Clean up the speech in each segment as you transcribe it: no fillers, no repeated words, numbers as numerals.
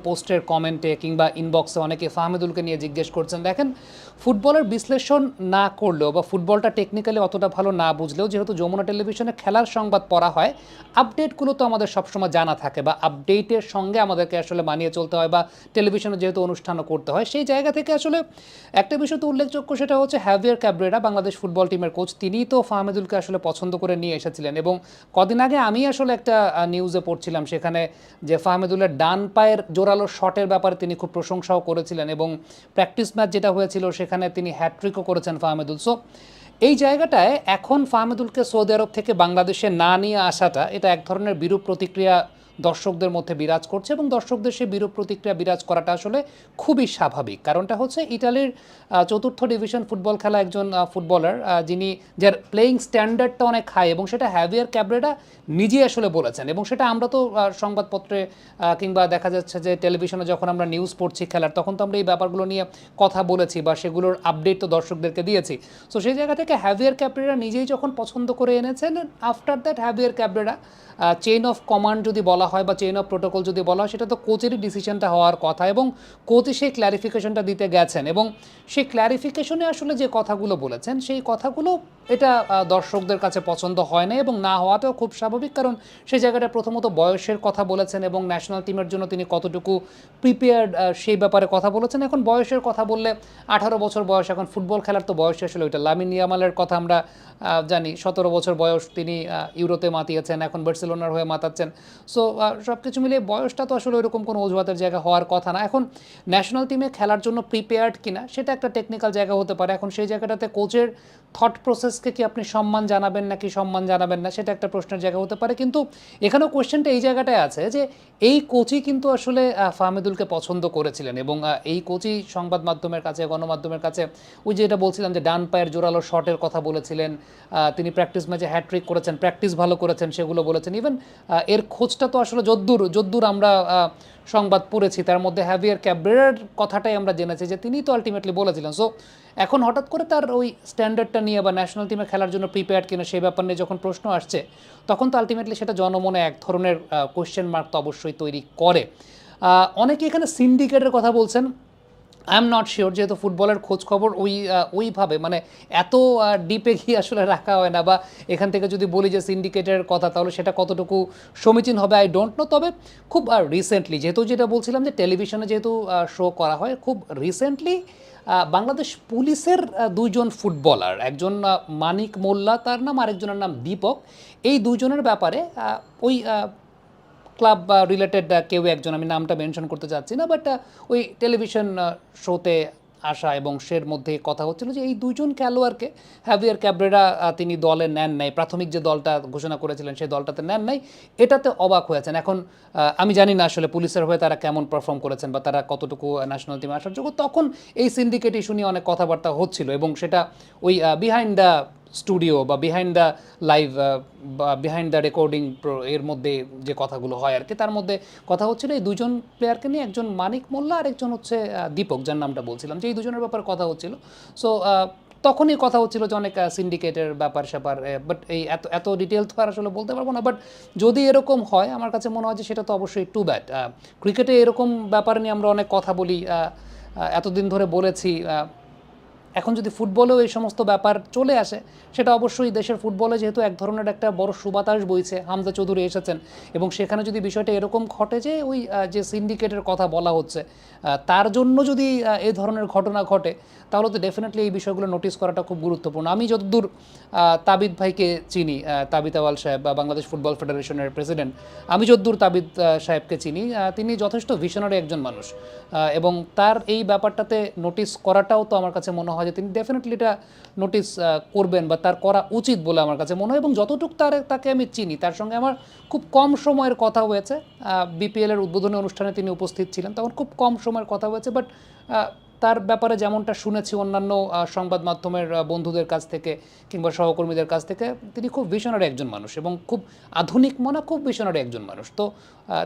পোস্টের কমেন্টে কিংবা ইনবক্সে অনেকে ফাহমিদুলকে নিয়ে জিজ্ঞেস করছেন। দেখেন, ফুটবলের বিশ্লেষণ না করলেও বা ফুটবলটা টেকনিক্যালি অতটা ভালো না বুঝলেও যেহেতু যমুনা টেলিভিশনে খেলার সংবাদ পড়া হয়, আপডেটগুলো তো আমাদের সবসময় জানা থাকে বা আপডেটের সঙ্গে আমাদেরকে আসলে মানিয়ে চলতে হয়, বা টেলিভিশনে যেহেতু অনুষ্ঠানও করতে হয়, সেই জায়গা থেকে আসলে একটা বিষয় তো উল্লেখযোগ্য, সেটা হচ্ছে হ্যাভিয়ার ক্যাব্রেরা, বাংলাদেশ ফুটবল টিমের কোচ, তিনিই তো ফাহমিদুলকে আসলে পছন্দ করে নিয়ে এসেছিলেন। এবং কদিন আগে আমি আসলে একটা নিউজে পড়ছিলাম সেখানে যে ফাহমিদুলের ডান পায়ের জোরালো শটের ব্যাপারে তিনি খুব প্রশংসাও করেছিলেন, এবং প্র্যাকটিস ম্যাচ যেটা হয়েছিল সেখানে তিনি হ্যাট্রিকও করেছেন ফাহমিদুল। সো এই জায়গাটায় এখন ফাহমিদুলকে সৌদি আরব থেকে বাংলাদেশে না নিয়ে আসাটা, এটা এক ধরনের বিরূপ প্রতিক্রিয়া দর্শকদের মধ্যে বিরাজ করছে, এবং দর্শকদের সেই বিরূপ প্রতিক্রিয়া বিরাজ করাটা আসলে খুবই স্বাভাবিক। কারণটা হচ্ছে ইটালির চতুর্থ ডিভিশন ফুটবল খেলা একজন ফুটবলার, যিনি যার প্লেয়িং স্ট্যান্ডার্ডটা অনেক হাই, এবং সেটা হ্যাভিয়ার ক্যাব্রেরা নিজেই আসলে বলেছেন। এবং সেটা আমরা তো সংবাদপত্রে কিংবা দেখা যাচ্ছে যে টেলিভিশনে যখন আমরা নিউজ পড়ছি খেলার, তখন তো আমরা এই ব্যাপারগুলো নিয়ে কথা বলেছি বা সেগুলোর আপডেট তো দর্শকদেরকে দিয়েছি। সো সেই জায়গা থেকে হ্যাভিয়ার ক্যাব্রেরা নিজেই যখন পছন্দ করে এনেছেন, after that heavier Cabrera chain of command যদি বলা হয় বা চেইন অফ প্রোটোকল যদি বলা হয়, সেটা তো কোচেরই ডিসিশনটা হওয়ার কথা, এবং কোচই সেই ক্ল্যারিফিকেশনটা দিতে গেছেন। এবং সেই ক্ল্যারিফিকেশনে আসলে যে কথাগুলো বলেছেন, সেই কথাগুলো এটা দর্শকদের কাছে পছন্দ হয় না, এবং না হওয়াটাও খুব স্বাভাবিক। কারণ সেই জায়গাটা প্রথমত বয়সের কথা বলেছেন, এবং ন্যাশনাল টিমের জন্য তিনি কতটুকু প্রিপেয়ার্ড সেই ব্যাপারে কথা বলেছেন। এখন বয়সের কথা বললে 18 বছর বয়স, এখন ফুটবল খেলার তো বয়স আসলে ওইটা। লামিন ইয়ামালের কথা আমরা জানি, 17 বছর বয়স, তিনি ইউরোতে মাতিয়েছেন, এখন বার্সেলোনার হয়ে মাতাচ্ছেন। সো সব কিছু মিলিয়ে বয়সটা তো আসলে ওইরকম কোনো অজুহাতের জায়গা হওয়ার কথা না। এখন ন্যাশনাল টিমে খেলার জন্য প্রিপেয়ার্ড কিনা সেটা একটা টেকনিক্যাল জায়গা হতে পারে। এখন সেই জায়গাটাতে কোচের থট প্রসেসকে কি আপনি সম্মান জানাবেন নাকি সম্মান জানাবেন না, সেটা একটা প্রশ্নের জায়গা হতে পারে। কিন্তু এখানেও কোয়েশ্চেনটা এই জায়গাটায় আছে যে এই কোচই কিন্তু আসলে ফাহমিদুলকে পছন্দ করেছিলেন, এবং এই কোচই সংবাদ মাধ্যমের কাছে, গণমাধ্যমের কাছে ওই যে এটা বলছিলাম যে ডান পায়ের জোরালো শটের কথা বলেছিলেন, তিনি প্র্যাকটিস ম্যাচে হ্যাট্রিক করেছেন, প্র্যাকটিস ভালো করেছেন, সেগুলো বলেছেন। ইভেন এর খোঁজটা তো আসলে যদ্দূর আমরা সংবাদ পড়েছি, তার মধ্যে হ্যাভিয়ার ক্যাব্রেরার কথাটাই আমরা জেনেছি যে তিনি তো আলটিমেটলি বলেছিলেন। সো এখন হঠাৎ করে তার ওই স্ট্যান্ডার্ডটা নিয়ে বা ন্যাশনাল টিমে খেলার জন্য প্রিপেয়ার্ড কিনা সেই ব্যাপার নিয়ে যখন প্রশ্ন আসছে, তখন তো আলটিমেটলি সেটা জনমনে এক ধরনের কোয়েশ্চেন মার্ক তো অবশ্যই তৈরি করে। অনেকে এখানে সিন্ডিকেটের কথা বলছেন। আই এম নট শিওর, যেহেতু ফুটবলের খোঁজ খবর ওইভাবে মানে এত ডিপে গিয়ে আসলে রাখা হয় না, বা এখান থেকে যদি বলি যে সিন্ডিকেটের কথা, তাহলে সেটা কতটুকু সমীচীন হবে আই ডোন্ট নো। তবে খুব রিসেন্টলি, যেহেতু যেটা বলছিলাম যে টেলিভিশনে যেহেতু শো করা হয়, খুব রিসেন্টলি বাংলাদেশ পুলিশের দুইজন ফুটবলার, একজন মানিক মোল্লা তার নাম, আরেকজনের নাম দীপক, এই দুজনের ব্যাপারে ওই ক্লাব বা রিলেটেড কেউ একজন, আমি নামটা মেনশন করতে চাচ্ছি না, বাট ওই টেলিভিশন শোতে আসা এবং সের মধ্যে কথা হচ্ছিল যে এই দুজন খেলোয়াড়কে হ্যাভিয়ার ক্যাব্রেরা তিনি দলে নেন নাই, প্রাথমিক যে দলটা ঘোষণা করেছিলেন সেই দলটাতে নেন নাই, এটাতে অবাক হয়েছেন। এখন আমি জানি না আসলে পুলিশের হয়ে তারা কেমন পারফর্ম করেছেন বা তারা কতটুকু ন্যাশনাল টিমে আসার যোগ্য। তখন এই সিন্ডিকেট ইস্যু নিয়ে অনেক কথাবার্তা হচ্ছিল, এবং সেটা ওই বিহাইন্ড দ্য স্টুডিও বা বিহাইন্ড দ্য লাইভ বা বিহাইন্ড দ্য রেকর্ডিং এর মধ্যে যে কথাগুলো হয় আর কি, তার মধ্যে কথা হচ্ছিল এই দুজন প্লেয়ারকে নিয়ে, একজন মানিক মোল্লা আর একজন হচ্ছে দীপক, যার নামটা বলছিলাম, যে এই দুজনের ব্যাপারে কথা হচ্ছিল। সো তখনই কথা হচ্ছিল যে অনেক সিন্ডিকেটের ব্যাপার স্যাপার, বাট এই এত এত ডিটেল তো আর আসলে বলতে পারবো না। বাট যদি এরকম হয়, আমার কাছে মনে হয় যে সেটা তো অবশ্যই টু ব্যাড। ক্রিকেটে এরকম ব্যাপার নিয়ে আমরা অনেক কথা বলি, এতদিন ধরে বলেছি। এখন যদি ফুটবলেও এই সমস্ত ব্যাপার চলে আসে, সেটা অবশ্যই দেশের ফুটবলে যেহেতু এক ধরনের একটা বড় সুবাতাস বইছে, হামজা চৌধুরী এসেছেন, এবং সেখানে যদি বিষয়টা এরকম ঘটে যে ওই যে সিন্ডিকেটের কথা বলা হচ্ছে, তার জন্য যদি এই ধরনের ঘটনা ঘটে, তাহলে তো ডেফিনেটলি এই বিষয়গুলো নোটিস করাটা খুব গুরুত্বপূর্ণ। আমি যতদূর তাবিদ ভাইকে চিনি, তাবিদ আওয়াল সাহেব বা বাংলাদেশ ফুটবল ফেডারেশনের প্রেসিডেন্ট, আমি যতদূর তাবিদ সাহেবকে চিনি, তিনি যথেষ্ট ভিশনারি একজন মানুষ, এবং তার এই ব্যাপারটাতে নোটিস করাটাও তো আমার কাছে মনে হয় যে তিনি ডেফিনেটলি এটা নোটিস করবেন বা তার করা উচিত বলে আমার কাছে মনে হয়। এবং যতটুকু তাকে আমি চিনি, তার সঙ্গে আমার খুব কম সময়ের কথা হয়েছে, বিপিএলের উদ্বোধনী অনুষ্ঠানে তিনি উপস্থিত ছিলেন, তখন খুব কম সময়ের কথা হয়েছে, বাট তার ব্যাপারে যেমনটা শুনেছি অন্যান্য সংবাদ মাধ্যমের বন্ধুদের কাছ থেকে কিংবা সহকর্মীদের কাছ থেকে, তিনি খুব ভিশনারি একজন মানুষ, এবং খুব আধুনিক মনা, খুব ভিশনারি একজন মানুষ। তো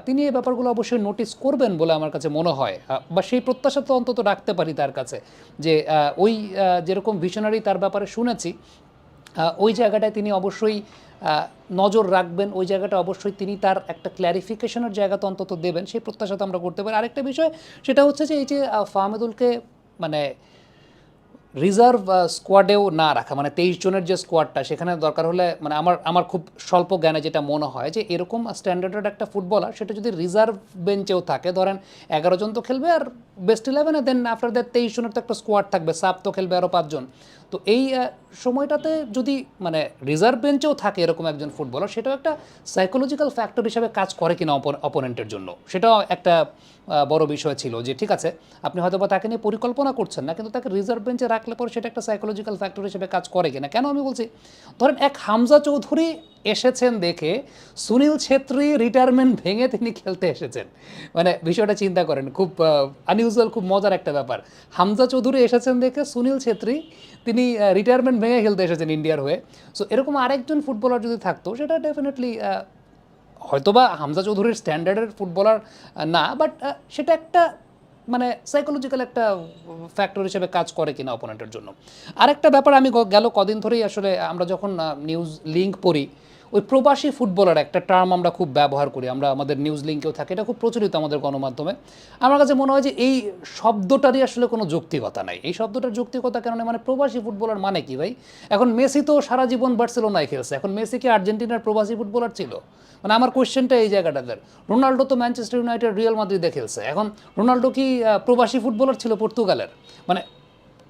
তিনি এই ব্যাপারগুলো অবশ্যই নোটিস করবেন বলে আমার কাছে মনে হয়, বা সেই প্রত্যাশা তো অন্তত রাখতে পারি তার কাছে, যে ওই যেরকম ভিশনারি তার ব্যাপারে শুনেছি, ওই জায়গাটায় তিনি অবশ্যই নজর রাখবেন, ওই জায়গাটা অবশ্যই তিনি তার একটা ক্ল্যারিফিকেশনের জায়গা তো অন্তত দেবেন, সেই প্রত্যাশা তো আমরা করতে পারি। আরেকটা বিষয় সেটা হচ্ছে যে এই যে ফাহমিদুলকে মানে রিজার্ভ স্কোয়াডেও না রাখা, মানে 23 জনের যে স্কোয়াডটা সেখানে দরকার হলে মানে আমার খুব স্বল্প জ্ঞানে যেটা মনে হয় যে এরকম স্ট্যান্ডার্ডের একটা ফুটবলার সেটা যদি রিজার্ভ বেঞ্চেও থাকে, ধরেন 11 জন তো খেলবে আর বেস্ট 11, দেন আফটার দ্যাট 23 জনের তো একটা স্কোয়াড থাকবে, সাব তো খেলবে আরও 5 জন। তো এই সময়টাতে যদি মানে রিজার্ভ বেঞ্চেও থাকে এরকম একজন ফুটবলার, সেটাও একটা সাইকোলজিক্যাল ফ্যাক্টর হিসাবে কাজ করে কিনা অপোনেন্টের জন্য, সেটাও একটা বড় বিষয় ছিল। যে ঠিক আছে আপনি হয়তো বা তাকে নিয়ে পরিকল্পনা করছেন না, কিন্তু তাকে রিজার্ভ বেঞ্চে রাখলে পরে সেটা একটা সাইকোলজিক্যাল ফ্যাক্টর হিসেবে কাজ করে কিনা। কেন আমি বলছি, ধরেন এক হামজা চৌধুরী এসেছেন দেখে সুনীল ছেত্রী রিটায়ারমেন্ট ভেঙে তিনি খেলতে এসেছেন, মানে বিষয়টা চিন্তা করেন, খুব আনইউজুয়াল, খুব মজার একটা ব্যাপার। হামজা চৌধুরী এসেছেন দেখে সুনীল ছেত্রী তিনি রিটায়ারমেন্ট ভেঙে খেলতে এসেছেন ইন্ডিয়ার হয়ে। সো এরকম আরেকজন ফুটবলার যদি থাকতো সেটা ডেফিনেটলি হয়তোবা হামজা চৌধুরীর স্ট্যান্ডার্ডের ফুটবলার না, বাট সেটা একটা মানে সাইকোলজিক্যাল একটা ফ্যাক্টর হিসেবে কাজ করে কিনা অপোনেন্টের জন্য। আরেকটা ব্যাপার আমি গেল কদিন ধরেই আসলে আমরা যখন নিউজ লিঙ্ক পড়ি, ওই প্রবাসী ফুটবলার একটা টার্ম আমরা খুব ব্যবহার করি, আমরা আমাদের নিউজ লিঙ্কেও থাকে, এটা খুব প্রচলিত আমাদের গণমাধ্যমে। আমার কাছে মনে হয় যে এই শব্দটারই আসলে কোনো যৌক্তিকতা নাই। এই শব্দটার যৌক্তিকতা কেন নেই, মানে প্রবাসী ফুটবলার মানে কি ভাই? এখন মেসি তো সারা জীবন বার্সেলোনায় খেলছে, এখন মেসি কি আর্জেন্টিনার প্রবাসী ফুটবলার ছিল? মানে আমার কোয়েশ্চেনটা এই জায়গাটাতে। রোনাল্ডো তো ম্যানচেস্টার ইউনাইটেড, রিয়াল মাদ্রিদে খেলছে, এখন রোনাল্ডো কি প্রবাসী ফুটবলার ছিল পর্তুগালের? মানে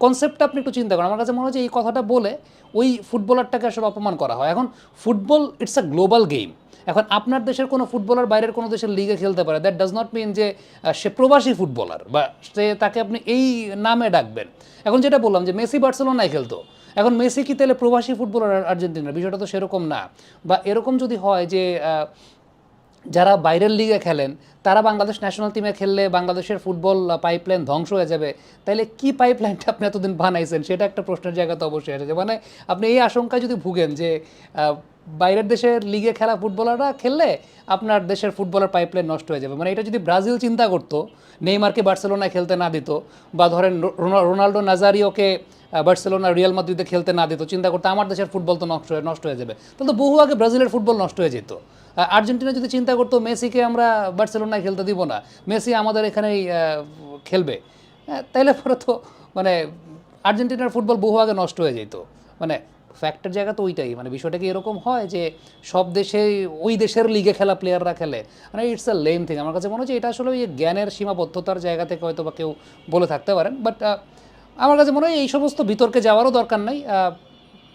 কনসেপ্টটা আপনি একটু চিন্তা করেন। আমার কাছে মনে হয় যে এই কথাটা বলে ওই ফুটবলারটাকে আসলে অপমান করা হয়। এখন football it's a global game. এখন আপনার দেশের কোনো ফুটবলার বাইরের কোনো দেশের লিগে খেলতে পারে, দ্যাট ডাজ নট মিন যে সে প্রবাসী ফুটবলার বা সে তাকে আপনি এই নামে ডাকবেন। এখন যেটা বললাম যে মেসি বার্সেলোনায় খেলতো, এখন মেসি কি তাহলে প্রবাসী ফুটবলার আর্জেন্টিনার? বিষয়টা তো সেরকম না। বা এরকম যদি হয় যে যারা বাইরের লিগে খেলেন তারা বাংলাদেশ ন্যাশনাল টিমে খেললে বাংলাদেশের ফুটবল পাইপলাইন ধ্বংস হয়ে যাবে, তাইলে কি পাইপলাইনটা আপনি এতদিন বানাইছেন সেটা একটা প্রশ্নের জায়গা তো অবশ্যই এসেছে। মানে আপনি এই আশঙ্কায় যদি ভুগেন যে বাইরের দেশের লিগে খেলা ফুটবলাররা খেললে আপনার দেশের ফুটবলের পাইপলাইন নষ্ট হয়ে যাবে, মানে এটা যদি ব্রাজিল চিন্তা করতো, নেইমারকে বার্সেলোনায় খেলতে না দিত, বা ধরেন রোনাল্ডো নাজারিওকে বার্সেলোনা রিয়াল মাদ্রিদে খেলতে না দিত, চিন্তা করতে আমার দেশের ফুটবল তো নষ্ট হয়ে যাবে, তাহলে তো বহু আগে ব্রাজিলের ফুটবল নষ্ট হয়ে যেত। আর্জেন্টিনা যদি চিন্তা করতো মেসিকে আমরা বার্সেলোনায় খেলতে দিব না, মেসি আমাদের এখানেই খেলবে, তাইলে পরে তো মানে আর্জেন্টিনার ফুটবল বহু আগে নষ্ট হয়ে যেত। মানে ফ্যাক্টের জায়গা তো ওইটাই, মানে বিষয়টা কি এরকম হয় যে সব দেশেই ওই দেশের লিগে খেলা প্লেয়াররা খেলে, মানে ইটস আ লেম থিং। আমার কাছে মনে হচ্ছে এটা আসলে ওই জ্ঞানের সীমাবদ্ধতার জায়গা থেকে হয়তো বা কেউ বলে থাকতে পারেন, বাট আমার কাছে মনে হয় এই সমস্ত বিতর্কে যাওয়ারও দরকার নাই।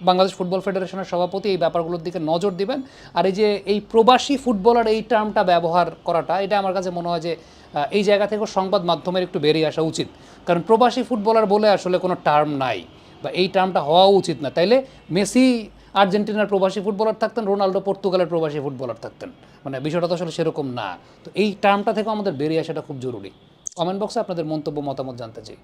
বাংলাদেশ ফুটবল ফেডারেশনের সভাপতি এই ব্যাপারগুলোর দিকে নজর দিবেন। আর এই যে এই প্রবাসী ফুটবলার এই টার্মটা ব্যবহার করাটা, এটা আমার কাছে মনে হয় যে এই জায়গা থেকেও সংবাদ মাধ্যমের একটু বেরিয়ে আসা উচিত, কারণ প্রবাসী ফুটবলার বলে আসলে কোনো টার্ম নাই, বা এই টার্মটা হওয়াও উচিত না। তাইলে মেসি আর্জেন্টিনার প্রবাসী ফুটবলার থাকতেন, রোনাল্ডো পর্তুগালের প্রবাসী ফুটবলার থাকতেন, মানে বিষয়টা তো আসলে সেরকম না। তো এই টার্মটা থেকেও আমাদের বেরিয়ে আসাটা খুব জরুরি। কমেন্ট বক্সে আপনাদের মন্তব্য মতামত জানতে চাই।